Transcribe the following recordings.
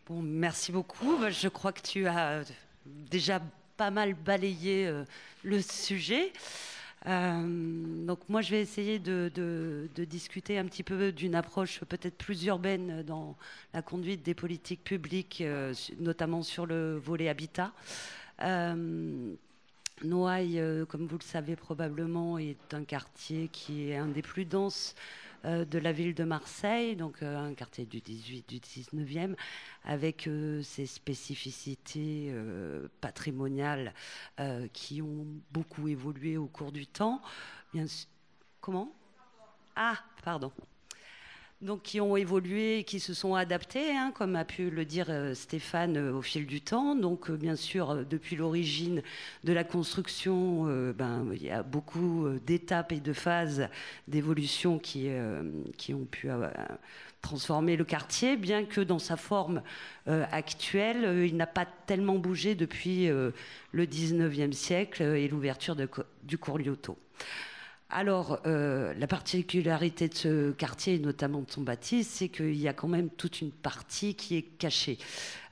Bon, merci beaucoup. Je crois que tu as déjà pas mal balayé le sujet. Donc moi, je vais essayer de discuter un petit peu d'une approche peut-être plus urbaine dans la conduite des politiques publiques, notamment sur le volet habitat. Euh, Noailles, comme vous le savez probablement, est un quartier qui est un des plus denses de la ville de Marseille, donc un quartier du 18, du 19e, avec ses spécificités patrimoniales qui ont beaucoup évolué au cours du temps. Comment? Ah, pardon. Donc, qui ont évolué et qui se sont adaptés, hein, comme a pu le dire Stéphane, au fil du temps. Donc, bien sûr, depuis l'origine de la construction, il y a beaucoup d'étapes et de phases d'évolution qui ont pu transformer le quartier, bien que dans sa forme actuelle, il n'a pas tellement bougé depuis le 19e siècle et l'ouverture du cours Lyoto. Alors, la particularité de ce quartier, et notamment de son bâti, c'est qu'il y a quand même toute une partie qui est cachée.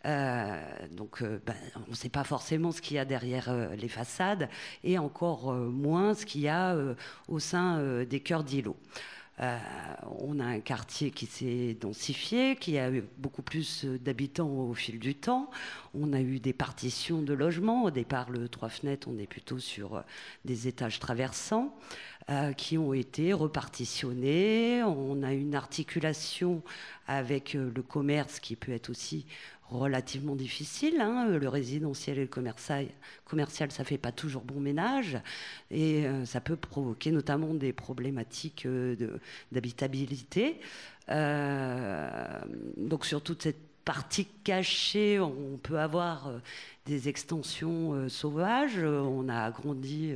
On ne sait pas forcément ce qu'il y a derrière les façades, et encore moins ce qu'il y a au sein des cœurs d'îlots. On a un quartier qui s'est densifié, qui a eu beaucoup plus d'habitants au fil du temps. On a eu des partitions de logements. Au départ, le 3 fenêtres, on est plutôt sur des étages traversants qui ont été repartitionnés. On a une articulation avec le commerce qui peut être aussi relativement difficile, hein. Le résidentiel et le commercial, ça fait pas toujours bon ménage, et ça peut provoquer notamment des problématiques d'habitabilité. Donc sur toute cette partie cachée, on peut avoir des extensions sauvages. On a agrandi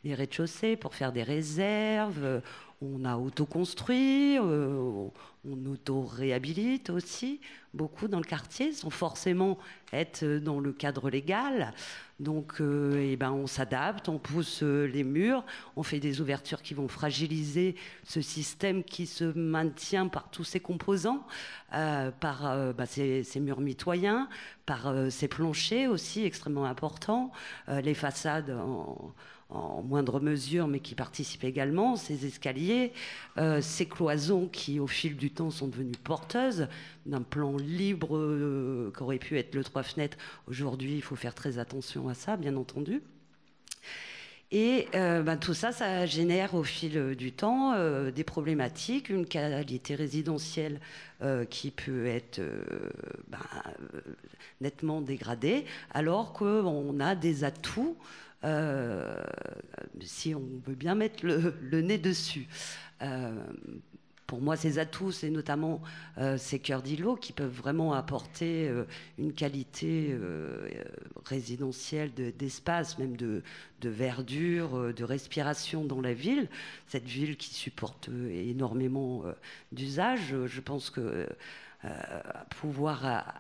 les rez-de-chaussée pour faire des réserves. On a autoconstruit, on auto-réhabilite aussi beaucoup dans le quartier, sans forcément être dans le cadre légal. Donc, on s'adapte, on pousse les murs, on fait des ouvertures qui vont fragiliser ce système qui se maintient par tous ses composants, par ces murs mitoyens, par ces planchers aussi extrêmement importants, les façades en moindre mesure, mais qui participent également, ces escaliers, ces cloisons qui, au fil du temps, sont devenues porteuses d'un plan libre qu'aurait pu être le 3 fenêtres. Aujourd'hui, il faut faire très attention à ça, bien entendu. Et tout ça, ça génère au fil du temps des problématiques, une qualité résidentielle qui peut être nettement dégradée, alors qu'on a des atouts, si on veut bien mettre le nez dessus. Pour moi, ces atouts, c'est notamment ces cœurs d'îlots qui peuvent vraiment apporter une qualité résidentielle d'espace, même de verdure, de respiration dans la ville. Cette ville qui supporte énormément d'usages. Je pense que pouvoir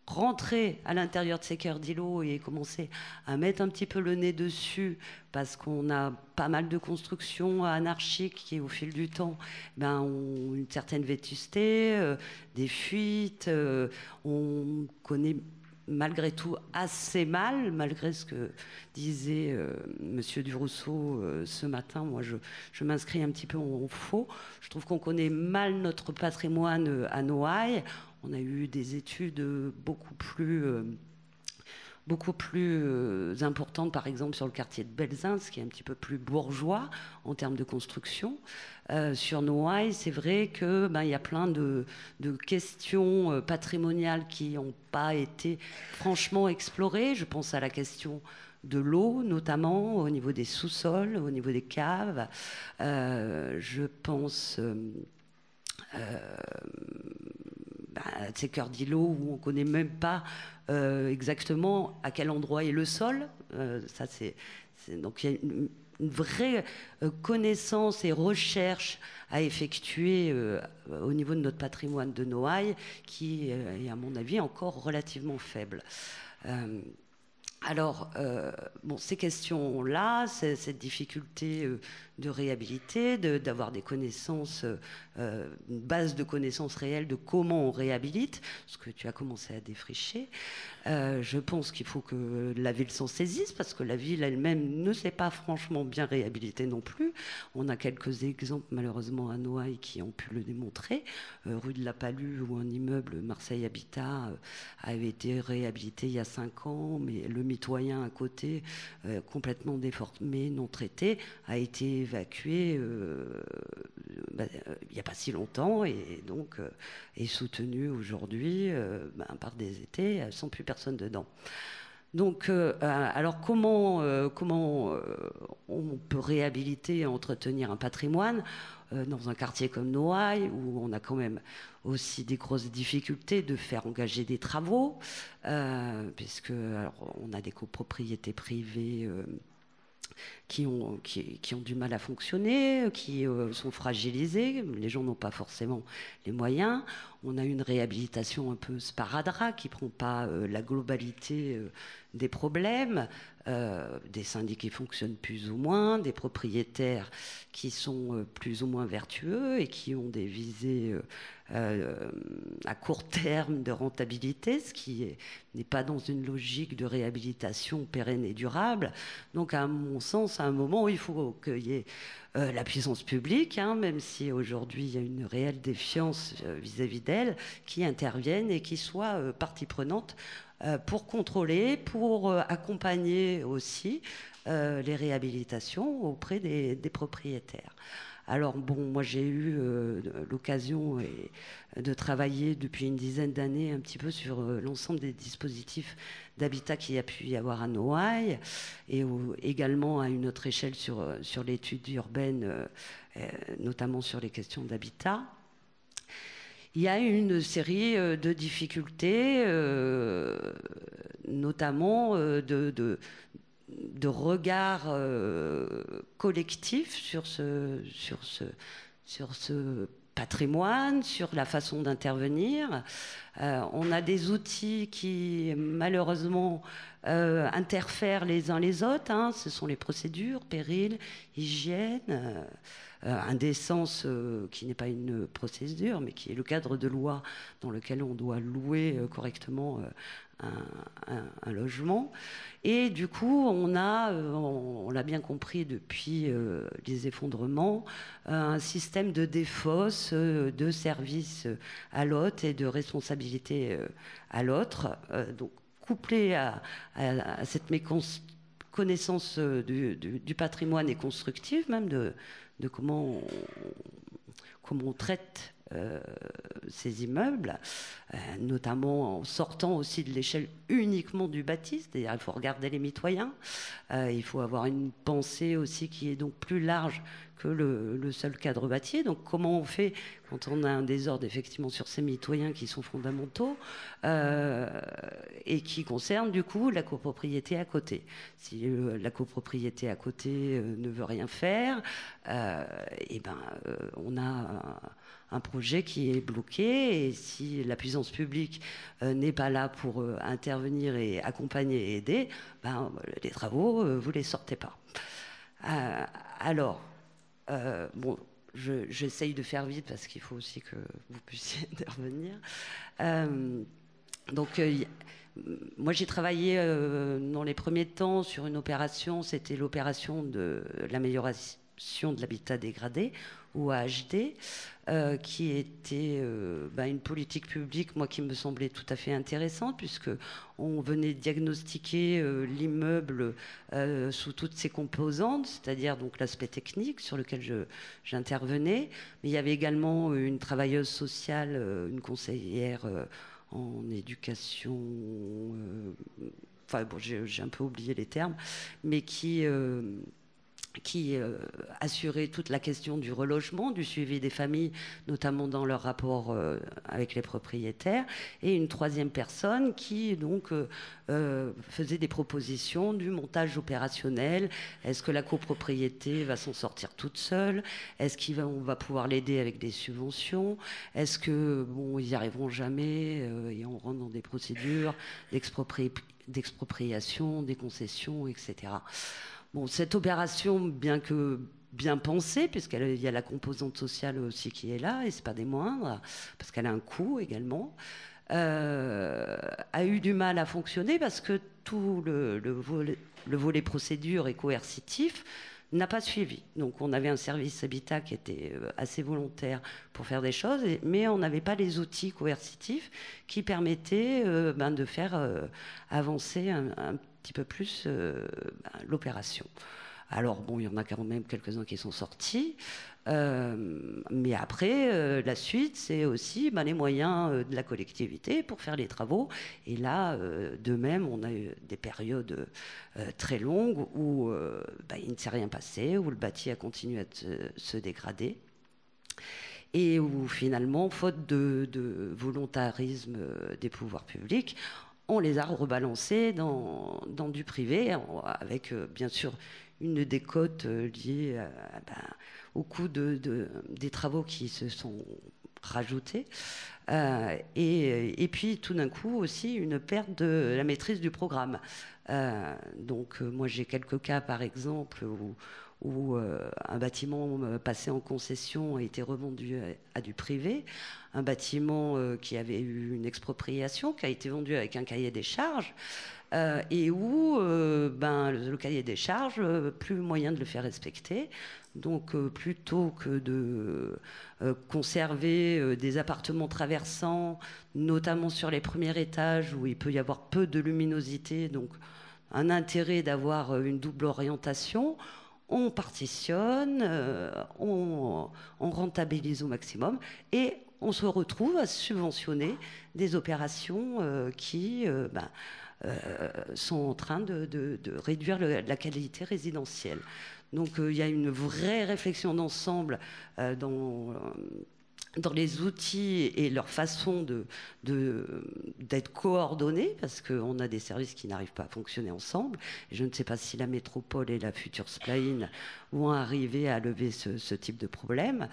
rentrer à l'intérieur de ces cœurs d'îlots et commencer à mettre un petit peu le nez dessus, parce qu'on a pas mal de constructions anarchiques qui, au fil du temps, ont une certaine vétusté, des fuites. On connaît malgré tout assez mal, malgré ce que disait Monsieur Durousseau ce matin. Moi, je m'inscris un petit peu en faux. Je trouve qu'on connaît mal notre patrimoine à Noailles. On a eu des études beaucoup plus importantes, par exemple sur le quartier de Belzins, qui est un petit peu plus bourgeois en termes de construction. Sur Noailles, c'est vrai que y a plein de questions patrimoniales qui n'ont pas été franchement explorées. Je pense à la question de l'eau, notamment au niveau des sous-sols, au niveau des caves. Je pense ces cœurs d'îlots où on ne connaît même pas exactement à quel endroit est le sol. Donc il y a une vraie connaissance et recherche à effectuer au niveau de notre patrimoine de Noailles qui est, à mon avis, encore relativement faible. Alors, bon, ces questions-là, cette difficulté de réhabiliter, d'avoir des connaissances, une base de connaissances réelles de comment on réhabilite, ce que tu as commencé à défricher, je pense qu'il faut que la ville s'en saisisse, parce que la ville elle-même ne s'est pas franchement bien réhabilitée non plus. On a quelques exemples, malheureusement, à Noailles qui ont pu le démontrer. Rue de la Palue, où un immeuble Marseille Habitat avait été réhabilité il y a 5 ans, mais le mitoyen à côté, complètement déformé, non traité, a été évacué il n'y a pas si longtemps, et donc est soutenu aujourd'hui par des étés sans plus personne dedans. Donc, alors comment on peut réhabiliter et entretenir un patrimoine dans un quartier comme Noailles, où on a quand même aussi des grosses difficultés de faire engager des travaux, puisque alors, on a des copropriétés privées qui ont du mal à fonctionner, qui sont fragilisés. Les gens n'ont pas forcément les moyens. On a une réhabilitation un peu sparadrap qui ne prend pas la globalité des problèmes, des syndics qui fonctionnent plus ou moins, des propriétaires qui sont plus ou moins vertueux et qui ont des visées à court terme de rentabilité, ce qui n'est pas dans une logique de réhabilitation pérenne et durable. Donc, à mon sens, à un moment, il faut qu'il y ait la puissance publique, hein, même si aujourd'hui il y a une réelle défiance vis-à-vis d'elle, qui intervienne et qui soit partie prenante pour contrôler, pour accompagner aussi les réhabilitations auprès des propriétaires. Alors bon, moi j'ai eu l'occasion de travailler depuis une dizaine d'années un petit peu sur l'ensemble des dispositifs d'habitat qu'il y a pu y avoir à Noailles, et également à une autre échelle sur l'étude urbaine, notamment sur les questions d'habitat. Il y a une série de difficultés, notamment de regard collectif sur ce patrimoine, sur la façon d'intervenir. On a des outils qui, malheureusement, interfèrent les uns les autres, hein. Ce sont les procédures, péril, hygiène, indécence, qui n'est pas une procédure, mais qui est le cadre de loi dans lequel on doit louer correctement un logement. Et du coup, on l'a bien compris depuis les effondrements, un système de défausse, de service à l'autre et de responsabilité à l'autre. Donc, couplé à cette méconnaissance du patrimoine et constructive, même de comment on traite ces immeubles, notamment en sortant aussi de l'échelle uniquement du bâti, c'est-à-dire il faut regarder les mitoyens, il faut avoir une pensée aussi qui est donc plus large que le seul cadre bâti. Donc comment on fait quand on a un désordre effectivement sur ces mitoyens qui sont fondamentaux et qui concernent du coup la copropriété à côté. Si la copropriété à côté ne veut rien faire, on a un projet qui est bloqué, et si la puissance publique n'est pas là pour intervenir et accompagner et aider, les travaux, vous les sortez pas. Alors, bon, j'essaye de faire vite parce qu'il faut aussi que vous puissiez intervenir. Moi j'ai travaillé dans les premiers temps sur une opération, c'était l'opération de l'amélioration de l'habitat dégradé, ou AHD, qui était une politique publique, moi, qui me semblait tout à fait intéressante, puisque on venait diagnostiquer l'immeuble sous toutes ses composantes, c'est-à-dire donc l'aspect technique sur lequel j'intervenais, mais il y avait également une travailleuse sociale, une conseillère en éducation, j'ai un peu oublié les termes, mais qui assurait toute la question du relogement, du suivi des familles, notamment dans leur rapport avec les propriétaires, et une troisième personne qui donc faisait des propositions du montage opérationnel. Est-ce que la copropriété va s'en sortir toute seule? Est-ce qu'on va pouvoir l'aider avec des subventions? Est-ce que ils n'y arriveront jamais et on rentre dans des procédures d'expropriation, des concessions, etc. Bon, cette opération, bien que bien pensée, puisqu'il y a la composante sociale aussi qui est là, et c'est pas des moindres, parce qu'elle a un coût également, a eu du mal à fonctionner parce que tout le volet procédure et coercitif n'a pas suivi. Donc on avait un service habitat qui était assez volontaire pour faire des choses, mais on n'avait pas les outils coercitifs qui permettaient de faire avancer un petit peu plus l'opération. Alors bon, il y en a quand même quelques-uns qui sont sortis, mais après, la suite, c'est aussi les moyens de la collectivité pour faire les travaux. Et là, de même, on a eu des périodes très longues où il ne s'est rien passé, où le bâti a continué à se dégrader. Et où finalement, faute de volontarisme des pouvoirs publics, on les a rebalancés dans du privé, avec bien sûr une décote liée au coût des travaux qui se sont rajoutés. Et puis tout d'un coup aussi une perte de la maîtrise du programme. Donc moi j'ai quelques cas par exemple où un bâtiment passé en concession a été revendu à du privé, un bâtiment qui avait eu une expropriation, qui a été vendu avec un cahier des charges, et où le cahier des charges, plus moyen de le faire respecter. Donc plutôt que de conserver des appartements traversants, notamment sur les premiers étages où il peut y avoir peu de luminosité, donc un intérêt d'avoir une double orientation, on partitionne, on rentabilise au maximum et on se retrouve à subventionner des opérations qui sont en train de réduire la qualité résidentielle. Donc il y a une vraie réflexion d'ensemble dans les outils et leur façon d'être coordonnés, parce qu'on a des services qui n'arrivent pas à fonctionner ensemble. Et je ne sais pas si la métropole et la future spline vont arriver à lever ce type de problème.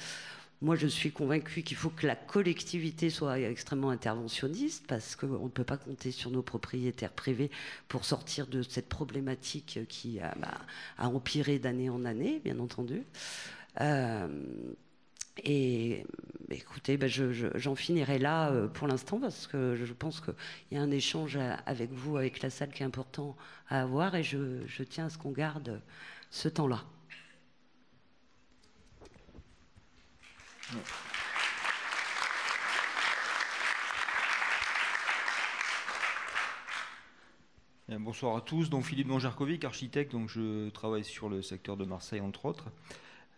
Moi, je suis convaincue qu'il faut que la collectivité soit extrêmement interventionniste, parce qu'on ne peut pas compter sur nos propriétaires privés pour sortir de cette problématique qui a empiré d'année en année, bien entendu. Et écoutez, j'en finirai là pour l'instant, parce que je pense qu'il y a un échange avec vous, avec la salle, qui est important à avoir, et je tiens à ce qu'on garde ce temps-là. Bonsoir à tous. Donc Philippe Monjarkovic, architecte. Donc je travaille sur le secteur de Marseille entre autres.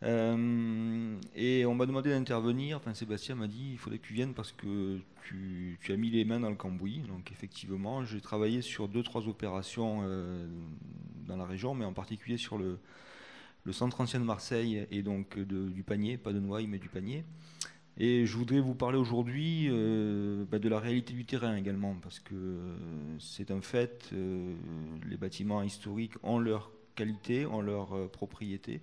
Et on m'a demandé d'intervenir. Enfin, Sébastien m'a dit il faudrait que tu viennes parce que tu as mis les mains dans le cambouis. Donc effectivement, j'ai travaillé sur 2-3 opérations dans la région, mais en particulier sur le centre ancien de Marseille et donc du Panier, pas de Noailles mais du Panier. Et je voudrais vous parler aujourd'hui de la réalité du terrain également, parce que c'est un fait, les bâtiments historiques ont leur qualité, ont leur propriété,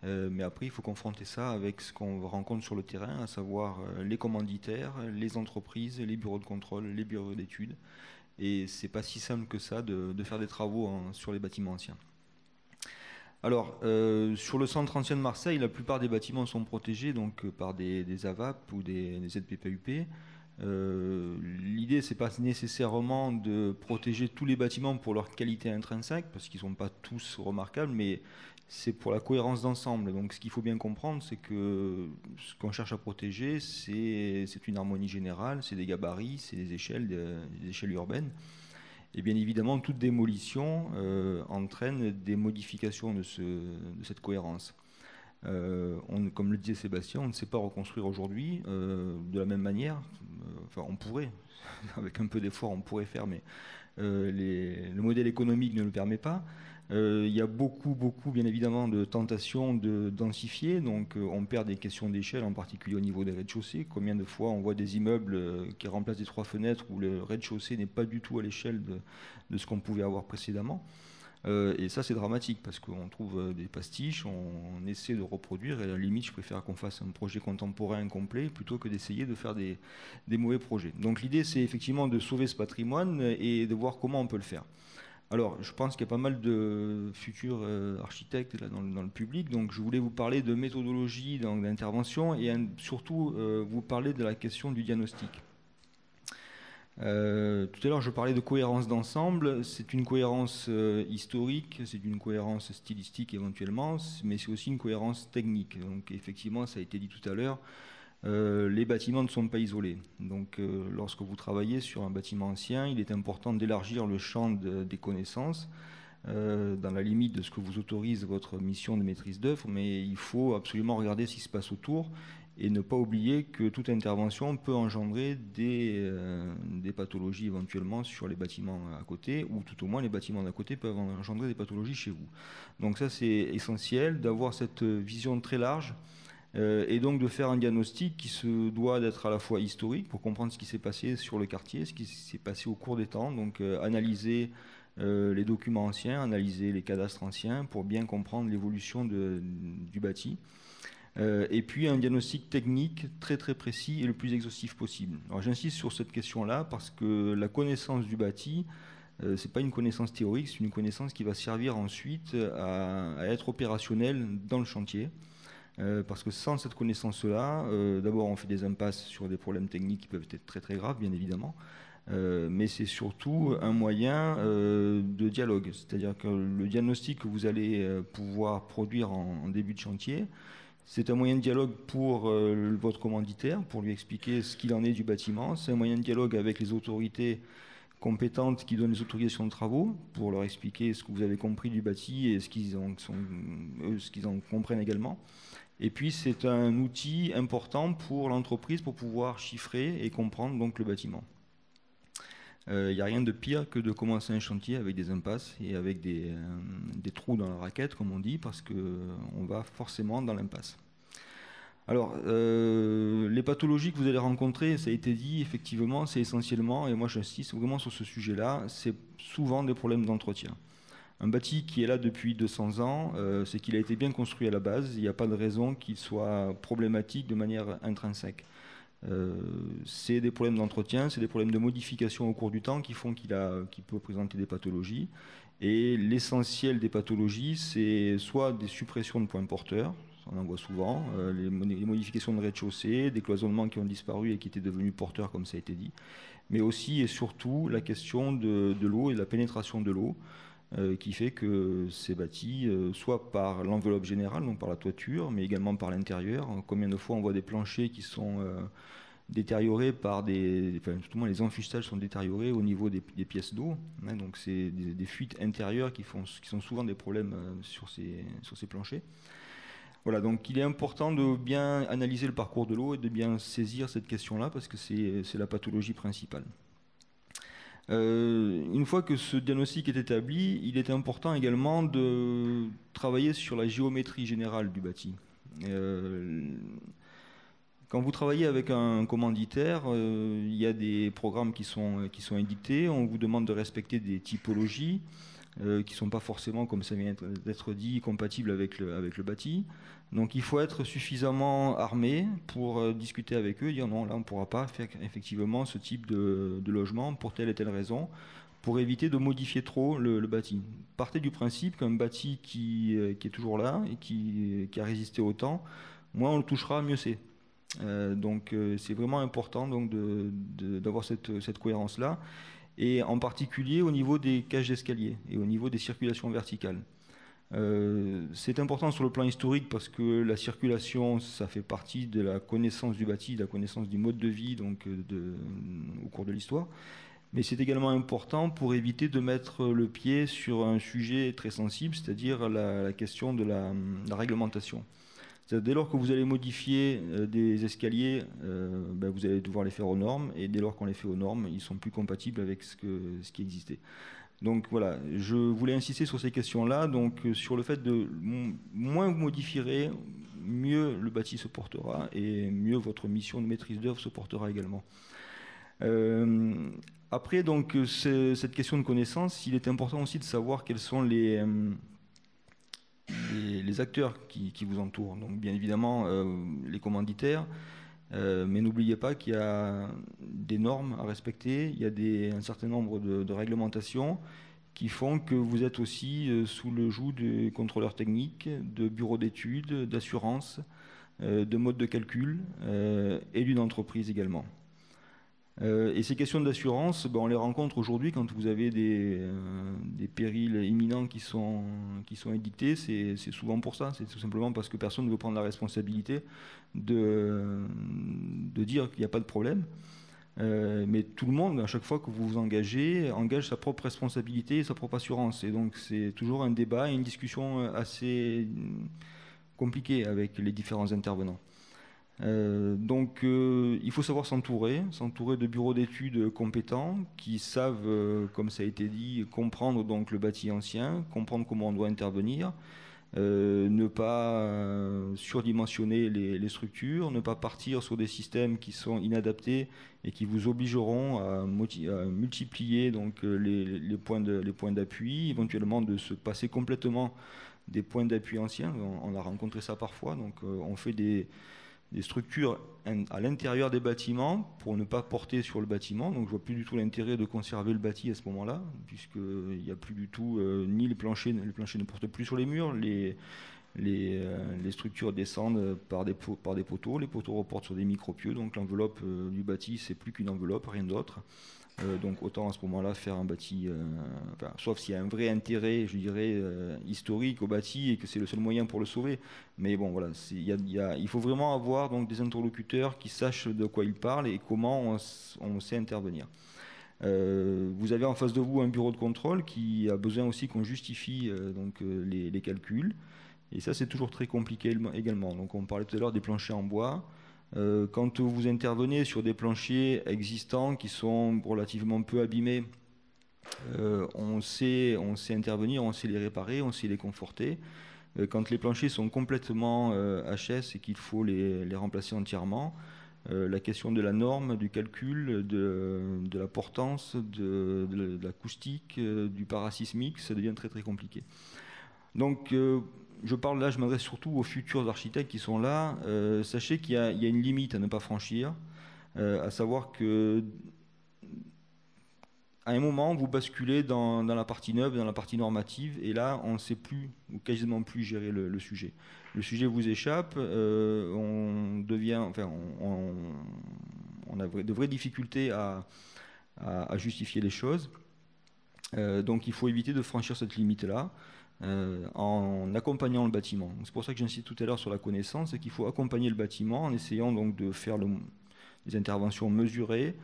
mais après il faut confronter ça avec ce qu'on rencontre sur le terrain, à savoir les commanditaires, les entreprises, les bureaux de contrôle, les bureaux d'études, et c'est pas si simple que ça de faire des travaux sur les bâtiments anciens. Alors, sur le centre ancien de Marseille, la plupart des bâtiments sont protégés donc, par des AVAP ou des ZPPUP. L'idée, c'est pas nécessairement de protéger tous les bâtiments pour leur qualité intrinsèque, parce qu'ils ne sont pas tous remarquables, mais c'est pour la cohérence d'ensemble. Donc, ce qu'il faut bien comprendre, c'est que ce qu'on cherche à protéger, c'est une harmonie générale, c'est des gabarits, c'est des échelles urbaines. Et bien évidemment, toute démolition entraîne des modifications de cette cohérence. Comme le disait Sébastien, on ne sait pas reconstruire aujourd'hui de la même manière. Enfin, on pourrait, avec un peu d'effort, on pourrait faire, mais le modèle économique ne le permet pas. Il y a beaucoup, bien évidemment, de tentations de densifier. Donc, on perd des questions d'échelle, en particulier au niveau des rez-de-chaussée. Combien de fois on voit des immeubles qui remplacent des 3 fenêtres où le rez-de-chaussée n'est pas du tout à l'échelle de ce qu'on pouvait avoir précédemment. Et ça, c'est dramatique parce qu'on trouve des pastiches, on essaie de reproduire, et à la limite, je préfère qu'on fasse un projet contemporain complet plutôt que d'essayer de faire des mauvais projets. Donc l'idée, c'est effectivement de sauver ce patrimoine et de voir comment on peut le faire. Alors, je pense qu'il y a pas mal de futurs architectes là, dans le public, donc je voulais vous parler de méthodologie d'intervention et surtout vous parler de la question du diagnostic. Tout à l'heure, je parlais de cohérence d'ensemble. C'est une cohérence historique, c'est une cohérence stylistique éventuellement, mais c'est aussi une cohérence technique. Donc, effectivement, ça a été dit tout à l'heure, les bâtiments ne sont pas isolés. Donc, lorsque vous travaillez sur un bâtiment ancien, il est important d'élargir le champ des connaissances dans la limite de ce que vous autorise votre mission de maîtrise d'œuvre, mais il faut absolument regarder ce qui se passe autour et ne pas oublier que toute intervention peut engendrer des pathologies éventuellement sur les bâtiments à côté, ou tout au moins les bâtiments d'à côté peuvent engendrer des pathologies chez vous. Donc ça, c'est essentiel d'avoir cette vision très large et donc de faire un diagnostic qui se doit d'être à la fois historique pour comprendre ce qui s'est passé sur le quartier, ce qui s'est passé au cours des temps, donc analyser les documents anciens, analyser les cadastres anciens pour bien comprendre l'évolution du bâti. Et puis un diagnostic technique très très précis et le plus exhaustif possible. Alors j'insiste sur cette question-là parce que la connaissance du bâti, c'est pas une connaissance théorique, c'est une connaissance qui va servir ensuite à être opérationnelle dans le chantier. Parce que sans cette connaissance-là, d'abord on fait des impasses sur des problèmes techniques qui peuvent être très très graves, bien évidemment. Mais c'est surtout un moyen de dialogue. C'est-à-dire que le diagnostic que vous allez pouvoir produire en début de chantier, c'est un moyen de dialogue pour votre commanditaire, pour lui expliquer ce qu'il en est du bâtiment. C'est un moyen de dialogue avec les autorités compétentes qui donnent les autorisations de travaux, pour leur expliquer ce que vous avez compris du bâti et ce qu'ils en comprennent également. Et puis c'est un outil important pour l'entreprise pour pouvoir chiffrer et comprendre donc le bâtiment. Il n'y a rien de pire que de commencer un chantier avec des impasses et avec des trous dans la raquette, comme on dit, parce qu'on va forcément dans l'impasse. Alors, les pathologies que vous allez rencontrer, ça a été dit, effectivement, c'est essentiellement, et moi j'insiste vraiment sur ce sujet-là, c'est souvent des problèmes d'entretien. Un bâti qui est là depuis 200 ans, c'est qu'il a été bien construit à la base, il n'y a pas de raison qu'il soit problématique de manière intrinsèque. C'est des problèmes d'entretien, c'est des problèmes de modification au cours du temps qui font qu'il peut présenter des pathologies. Et l'essentiel des pathologies, c'est soit des suppressions de points porteurs, on en voit souvent, les modifications de rez-de-chaussée, des cloisonnements qui ont disparu et qui étaient devenus porteurs, comme ça a été dit, mais aussi et surtout la question de l'eau et de la pénétration de l'eau, qui fait que ces bâtis, soit par l'enveloppe générale, donc par la toiture, mais également par l'intérieur. Combien de fois on voit des planchers qui sont détériorés par tout au moins les enfustages sont détériorés au niveau des pièces d'eau. Hein, donc c'est des fuites intérieures qui sont souvent des problèmes sur ces planchers. Voilà, donc il est important de bien analyser le parcours de l'eau et de bien saisir cette question-là parce que c'est la pathologie principale. Une fois que ce diagnostic est établi, il est important également de travailler sur la géométrie générale du bâti. Quand vous travaillez avec un commanditaire, il y a des programmes qui sont édités, on vous demande de respecter des typologies qui ne sont pas forcément, comme ça vient d'être dit, compatibles avec le bâti. Donc il faut être suffisamment armé pour discuter avec eux, dire non, là on ne pourra pas faire effectivement ce type de logement pour telle et telle raison, pour éviter de modifier trop le bâti. Partez du principe qu'un bâti qui est toujours là et qui a résisté au temps, moins on le touchera, mieux c'est. Donc c'est vraiment important donc, d'avoir cette cohérence-là, et en particulier au niveau des cages d'escalier et au niveau des circulations verticales. C'est important sur le plan historique parce que la circulation, ça fait partie de la connaissance du bâti, de la connaissance du mode de vie donc, au cours de l'histoire. Mais c'est également important pour éviter de mettre le pied sur un sujet très sensible, c'est-à-dire la question de la réglementation. Dès lors que vous allez modifier des escaliers, vous allez devoir les faire aux normes, et dès lors qu'on les fait aux normes, ils ne sont plus compatibles avec ce qui existait. Donc voilà, je voulais insister sur ces questions-là, donc sur le fait de moins vous modifierez, mieux le bâti se portera, et mieux votre mission de maîtrise d'œuvre se portera également. Après, donc, cette question de connaissance, il est important aussi de savoir quels sont les acteurs qui vous entourent. Donc, bien évidemment, les commanditaires, mais n'oubliez pas qu'il y a des normes à respecter, il y a un certain nombre de réglementations qui font que vous êtes aussi sous le joug de contrôleurs techniques, de bureaux d'études, d'assurance, de modes de calcul et d'une entreprise également. Et ces questions d'assurance, on les rencontre aujourd'hui quand vous avez des périls imminents qui sont édictés. C'est souvent pour ça. C'est tout simplement parce que personne ne veut prendre la responsabilité de dire qu'il n'y a pas de problème. Mais tout le monde, à chaque fois que vous vous engagez, engage sa propre responsabilité et sa propre assurance. Et donc c'est toujours un débat et une discussion assez compliquée avec les différents intervenants. Donc il faut savoir s'entourer de bureaux d'études compétents qui savent, comme ça a été dit, comprendre donc le bâti ancien, comprendre comment on doit intervenir, ne pas surdimensionner les structures, ne pas partir sur des systèmes qui sont inadaptés et qui vous obligeront à multiplier donc, les points d'appui, éventuellement de se passer complètement des points d'appui anciens. On a rencontré ça parfois, donc on fait des structures à l'intérieur des bâtiments pour ne pas porter sur le bâtiment. Donc je vois plus du tout l'intérêt de conserver le bâti à ce moment-là, puisqu'il n'y a plus du tout, ni les planchers ne portent plus sur les murs, les structures descendent par des poteaux, les poteaux reportent sur des micro-pieux, donc l'enveloppe du bâti c'est plus qu'une enveloppe, rien d'autre. Donc autant à ce moment-là faire un bâti, sauf s'il y a un vrai intérêt, je dirais, historique au bâti et que c'est le seul moyen pour le sauver. Mais bon, voilà, il faut vraiment avoir donc, des interlocuteurs qui sachent de quoi ils parlent et comment on sait intervenir. Vous avez en face de vous un bureau de contrôle qui a besoin aussi qu'on justifie les calculs. Et ça, c'est toujours très compliqué également. Donc on parlait tout à l'heure des planchers en bois. Quand vous intervenez sur des planchers existants qui sont relativement peu abîmés, on sait intervenir, on sait les réparer, on sait les conforter. Quand les planchers sont complètement HS et qu'il faut les remplacer entièrement, la question de la norme, du calcul, de la portance, de l'acoustique, du parasismique, ça devient très très compliqué. Donc je m'adresse surtout aux futurs architectes qui sont là. Sachez qu'il y a une limite à ne pas franchir, à savoir que à un moment, vous basculez dans la partie neuve, dans la partie normative, et là, on ne sait plus, ou quasiment plus gérer le sujet. Le sujet vous échappe, on a de vraies difficultés à justifier les choses. Donc il faut éviter de franchir cette limite-là. En accompagnant le bâtiment. C'est pour ça que j'insiste tout à l'heure sur la connaissance, c'est qu'il faut accompagner le bâtiment en essayant donc de faire des interventions mesurées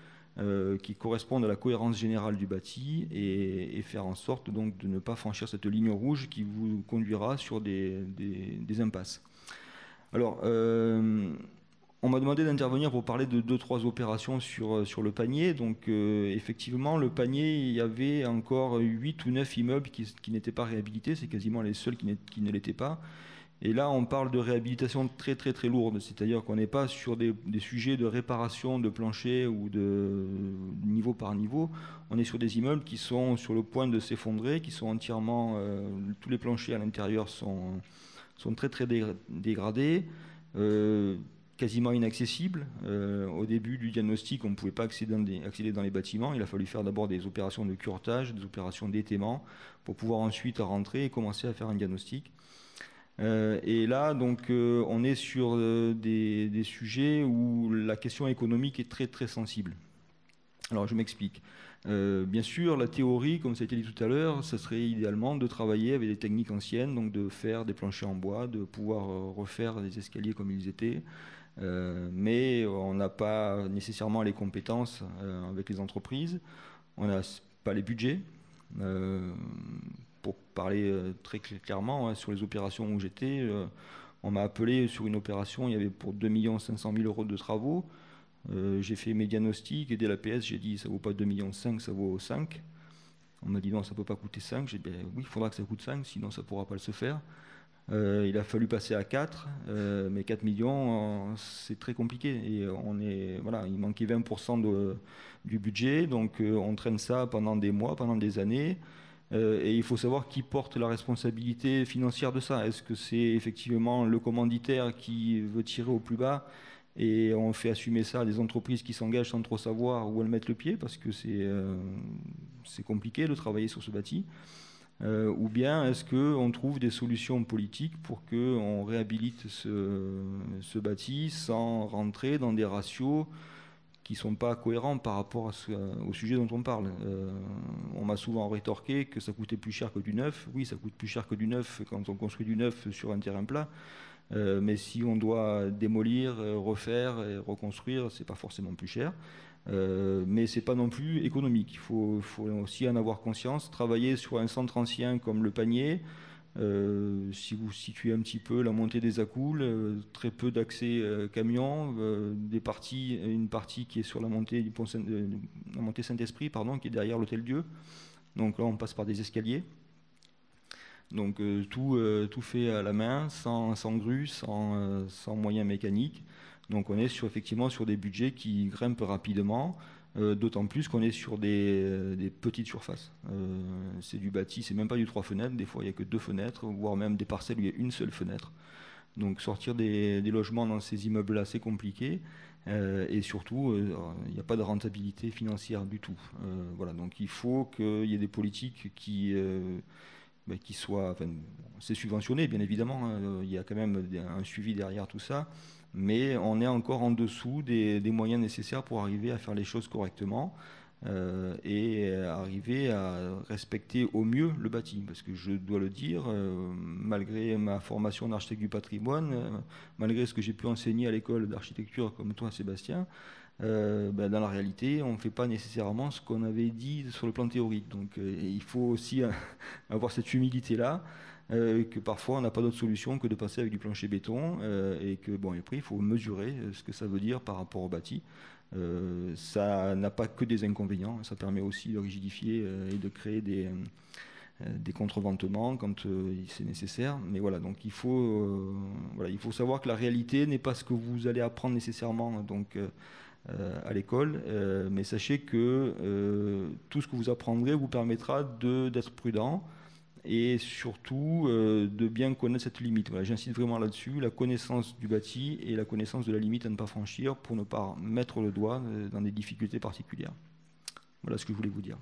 qui correspondent à la cohérence générale du bâti et faire en sorte donc de ne pas franchir cette ligne rouge qui vous conduira sur des impasses. Alors, on m'a demandé d'intervenir pour parler de 2-3 opérations sur le panier. Donc effectivement, le panier, il y avait encore 8 ou 9 immeubles qui n'étaient pas réhabilités. C'est quasiment les seuls qui ne l'étaient pas. Et là, on parle de réhabilitation très très très lourde. C'est-à-dire qu'on n'est pas sur des sujets de réparation de plancher ou de niveau par niveau. On est sur des immeubles qui sont sur le point de s'effondrer, qui sont entièrement... tous les planchers à l'intérieur sont très très dégradés. Quasiment inaccessible. Au début du diagnostic, on ne pouvait pas accéder dans les bâtiments. Il a fallu faire d'abord des opérations de curetage, des opérations d'étaiement, pour pouvoir ensuite rentrer et commencer à faire un diagnostic. Et là, donc, on est sur des sujets où la question économique est très très sensible. Alors, je m'explique. Bien sûr, la théorie, comme ça a été dit tout à l'heure, ça serait idéalement de travailler avec des techniques anciennes, donc de faire des planchers en bois, de pouvoir refaire des escaliers comme ils étaient. Mais on n'a pas nécessairement les compétences avec les entreprises, on n'a pas les budgets. Pour parler très clairement, sur les opérations où j'étais, on m'a appelé sur une opération, il y avait pour 2 500 000 euros de travaux. J'ai fait mes diagnostics et dès la PS, j'ai dit ça vaut pas 2,5 millions, ça vaut 5. On m'a dit non, ça peut pas coûter 5. J'ai dit ben, oui, il faudra que ça coûte 5, sinon ça pourra pas se faire. Il a fallu passer à 4, mais 4 millions, c'est très compliqué. Et voilà, il manquait 20% du budget, donc on traîne ça pendant des mois, pendant des années. Et il faut savoir qui porte la responsabilité financière de ça. Est-ce que c'est effectivement le commanditaire qui veut tirer au plus bas et on fait assumer ça à des entreprises qui s'engagent sans trop savoir où elles mettent le pied, parce que c'est compliqué de travailler sur ce bâti. Ou bien est-ce qu'on trouve des solutions politiques pour qu'on réhabilite ce bâti sans rentrer dans des ratios qui ne sont pas cohérents par rapport au sujet dont on parle. On m'a souvent rétorqué que ça coûtait plus cher que du neuf. Oui, ça coûte plus cher que du neuf quand on construit du neuf sur un terrain plat. Mais si on doit démolir, refaire et reconstruire, c'est pas forcément plus cher. Mais c'est pas non plus économique. Il faut aussi en avoir conscience. Travailler sur un centre ancien comme le Panier, si vous situez un petit peu la montée des Accoules, très peu d'accès camions, une partie qui est sur la montée la montée Saint-Esprit, pardon, qui est derrière l'Hôtel Dieu. Donc là, on passe par des escaliers. Donc tout fait à la main, sans grue, sans moyens mécaniques. Donc on est effectivement sur des budgets qui grimpent rapidement, d'autant plus qu'on est sur des petites surfaces. C'est du bâti, c'est même pas du 3 fenêtres, des fois il n'y a que 2 fenêtres, voire même des parcelles où il y a une seule fenêtre. Donc sortir des logements dans ces immeubles-là, c'est compliqué. Et surtout, il n'y a pas de rentabilité financière du tout. Voilà, donc il faut qu'il y ait des politiques qui soient... Enfin, c'est subventionné, bien évidemment, hein, il y a quand même un suivi derrière tout ça, mais on est encore en dessous des moyens nécessaires pour arriver à faire les choses correctement et arriver à respecter au mieux le bâti. Parce que je dois le dire, malgré ma formation d'architecte du patrimoine, malgré ce que j'ai pu enseigner à l'école d'architecture comme toi, Sébastien, dans la réalité, on ne fait pas nécessairement ce qu'on avait dit sur le plan théorique. Donc il faut aussi avoir cette humilité-là, que parfois on n'a pas d'autre solution que de passer avec du plancher béton, et que après il faut mesurer ce que ça veut dire par rapport au bâti. Ça n'a pas que des inconvénients, ça permet aussi de rigidifier et de créer des contreventements quand c'est nécessaire. Mais voilà, donc il faut savoir que la réalité n'est pas ce que vous allez apprendre nécessairement à l'école, mais sachez que tout ce que vous apprendrez vous permettra d'être prudent et surtout de bien connaître cette limite. Voilà, j'insiste vraiment là-dessus, la connaissance du bâti et la connaissance de la limite à ne pas franchir pour ne pas mettre le doigt dans des difficultés particulières. Voilà ce que je voulais vous dire.